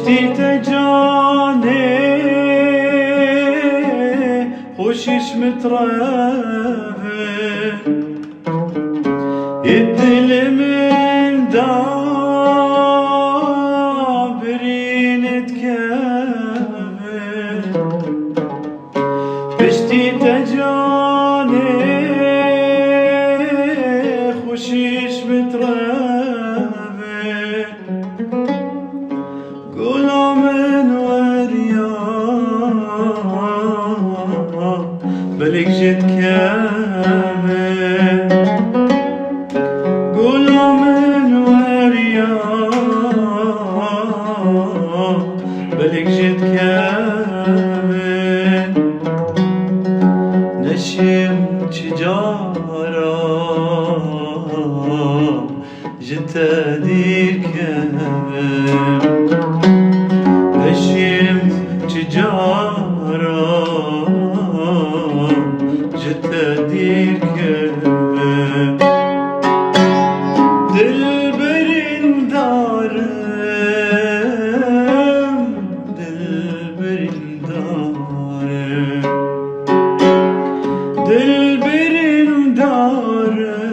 پشتی تجاني خوشش مترافق الدل من دابرين تكافئ پشتی تجاني خوشش مترافق قولوا من وريا بلك جد كامل قولوا من وريا بلك جد كامل نشم تجارة جتا دير كامل نشم تجارة جتا دير كامل دلبرين دارم دلبرين دارم دلبرين دارم